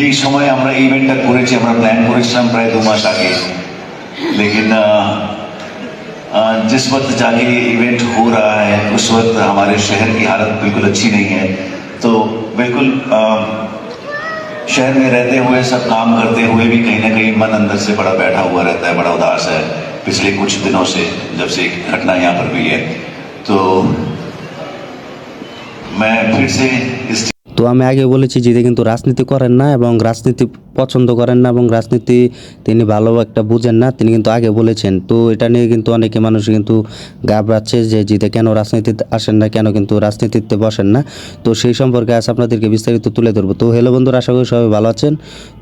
যেই সময় আমরা ইভেন্টটা করেছি, আমরা প্ল্যান করেছিলাম প্রায় 2 মাস আগে, लेकिन जिस वक्त जाके इवेंट हो रहा है उस वक्त हमारे शहर की हालत बिल्कुल अच्छी नहीं है। तो बिल्कुल शहर में रहते हुए, सब काम करते हुए भी कहीं ना कहीं मन अंदर से बड़ा बैठा हुआ रहता है, बड़ा उदास है पिछले कुछ दिनों से, जब से एक घटना यहाँ पर हुई है। तो मैं फिर से इस তো আমি আগে বলেছি জিতে কিন্তু রাজনীতি করেন না এবং রাজনীতি পছন্দ করেন না এবং রাজনীতি তিনি ভালো একটা বুঝেন না, তিনি কিন্তু আগে বলেছেন। তো এটা নিয়ে কিন্তু অনেকে মানুষ কিন্তু ঘাবড়াচ্ছে যে জিতে কেন রাজনীতিতে আসেন না, কেন কিন্তু রাজনীতিতে বসেন না। তো সেই সম্পর্কে আজ আপনাদেরকে বিস্তারিত তুলে ধরবো। তো হ্যালো বন্ধুরা, আশা করি সবাই ভালো আছেন।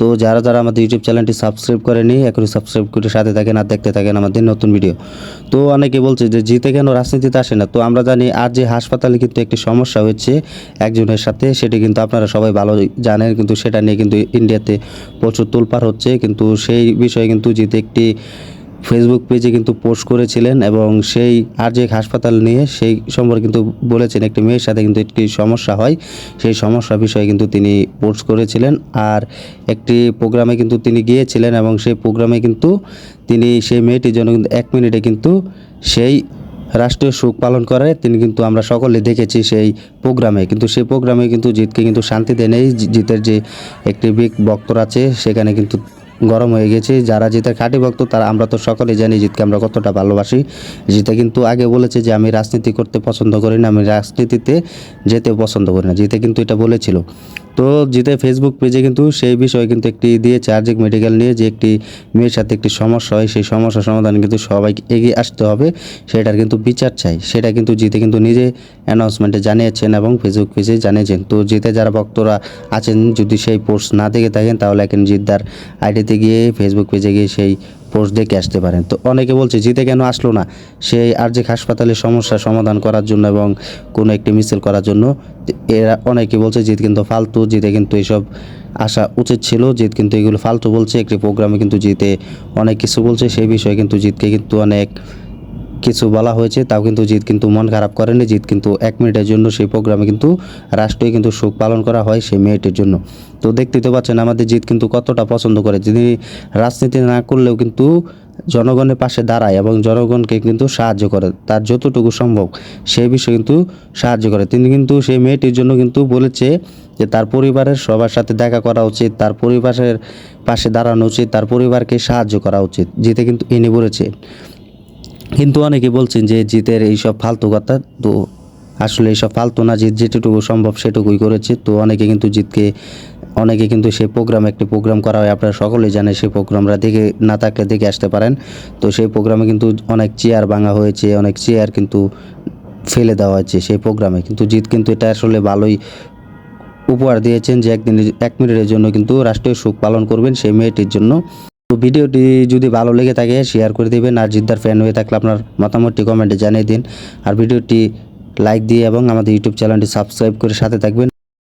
তো যারা যারা আমাদের ইউটিউব চ্যানেলটি সাবস্ক্রাইব করেনি, এখনই সাবস্ক্রাইব করে সাথে থাকেন আর দেখতে থাকেন আমাদের নতুন ভিডিও। তো অনেকে বলছে যে জিতে কেন রাজনীতিতে আসে না। তো আমরা জানি আর যে হাসপাতালে কিন্তু একটি সমস্যা হয়েছে একজনের সাথে, সেটি কিন্তু আপনারা সবাই ভালো জানেন, কিন্তু সেটা নিয়ে কিন্তু ইন্ডিয়াতে প্রচুর তোলপাড় হচ্ছে। কিন্তু সেই বিষয়ে কিন্তু জিতে একটি ফেসবুক পেজে কিন্তু পোস্ট করেছিলেন এবং সেই আর যে হাসপাতাল নিয়ে সেই সম্পর্কে কিন্তু বলেছেন একটি মেয়ের সাথে কিন্তু একটি সমস্যা হয়, সেই সমস্যা বিষয়ে কিন্তু তিনি পোস্ট করেছিলেন। আর একটি প্রোগ্রামে কিন্তু তিনি গিয়েছিলেন এবং সেই প্রোগ্রামে কিন্তু তিনি সেই মেয়েটির জন্য কিন্তু 1 মিনিটে কিন্তু সেই রাষ্ট্রীয় শোক পালন করে তিনি কিন্তু আমরা সকলে দেখেছি সেই প্রোগ্রামে। কিন্তু সেই প্রোগ্রামে কিন্তু জিতকে কিন্তু শান্তি দেয় নেই। জিতের যে একটি বিগ ভক্তর আছে সেখানে কিন্তু গরম হয়ে গেছে। যারা জিতের খাঁটি ভক্ত তারা আমরা তো সকলেই জানি জিতকে আমরা কতটা ভালোবাসি। জিতে কিন্তু আগে বলেছে যে আমি রাজনীতি করতে পছন্দ করি না, আমি রাজনীতিতে যেতে পছন্দ করি না, জিতে কিন্তু এটা বলেছিল। তো জিতে ফেসবুক পেজে কিন্তু সেই বিষয়ে কিন্তু একটি দিয়েছে আরজিক মেডিকেল নিয়ে, যে একটি মেয়ের সাথে একটি সমস্যা হয়, সেই সমস্যার সমাধান কিন্তু সবাইকে এগিয়ে আসতে হবে, সেটার কিন্তু বিচার চাই, সেটা কিন্তু জিতে কিন্তু নিজে অ্যানাউন্সমেন্টে জানিয়েছেন এবং ফেসবুক পেজে জানিয়েছেন। তো জিতে যারা ভক্তরা আছেন যদি সেই পোস্ট না দেখে থাকেন তাহলে এখন জিদ্দার আইডিতে গিয়ে ফেসবুক পেজে গিয়ে সেই পোস্ট দেখে আসতে পারেন। তো অনেকে বলছে জিতে কেন আসলো না সেই আরজিক হাসপাতালের সমস্যার সমাধান করার জন্য এবং কোনো একটি মিছিল করার জন্য। এরা অনেকে বলছে জিত কিন্তু ফালতু, জিতে কিন্তু এসব আসা উচিত ছিল, জিত কিন্তু এগুলো ফালতু বলছে। একটি প্রোগ্রামে কিন্তু জিতে অনেক কিছু বলছে, সেই বিষয়ে কিন্তু জিতকে কিন্তু অনেক কিছু বলা হয়েছে, তাও কিন্তু জিত কিন্তু মন খারাপ করেনি। জিত কিন্তু 1 মিনিটের জন্য সেই প্রোগ্রামে কিন্তু রাষ্ট্রীয় কিন্তু শোক পালন করা হয় সেই মেয়েটির জন্য। তো দেখতেই তো পাচ্ছেন আমাদের জিত কিন্তু কতটা পছন্দ করে, যিনি রাজনীতি না করলেও কিন্তু জনগণের পাশে দাঁড়ায় এবং জনগণকে কিন্তু সাহায্য করে, তার যতটুকু সম্ভব সেই বিষয়ে কিন্তু সাহায্য করে। তিনি কিন্তু সেই মেয়েটির জন্য কিন্তু বলেছে যে তার পরিবারের সবার সাথে দেখা করা উচিত, তার পরিবারের পাশে দাঁড়ানো উচিত, তার পরিবারকে সাহায্য করা উচিত, জিতে কিন্তু এনে বলেছে। কিন্তু অনেকে বলছেন যে জিতের এইসব ফালতু কথা, তো আসলে এইসব ফালতু না, জিত যেটুকু সম্ভব সেটুকুই করেছে। তো অনেকে কিন্তু সেই প্রোগ্রামে একটি প্রোগ্রাম করা হয়, আপনারা সকলেই জানেন, সেই প্রোগ্রামরা দেখে না থাকলে দেখে আসতে পারেন। তো সেই প্রোগ্রামে কিন্তু অনেক চেয়ার ভাঙা হয়েছে, অনেক চেয়ার কিন্তু ফেলে দেওয়া হয়েছে সেই প্রোগ্রামে। কিন্তু জিত কিন্তু এটা আসলে ভালোই উপহার দিয়েছেন যে 1 মিনিটের জন্য কিন্তু রাষ্ট্রীয় শোক পালন করবেন সেই মেয়েটির জন্য। তো ভিডিওটি যদি ভালো লেগে থাকে শেয়ার করে দেবেন, আর জিদ্দার ফ্যান হয়ে থাকলে আপনার মতামতটি কমেন্টে জানিয়ে দিন, আর ভিডিওটি লাইক দিয়ে এবং আমাদের ইউটিউব চ্যানেলটি সাবস্ক্রাইব করে সাথে থাকবেন।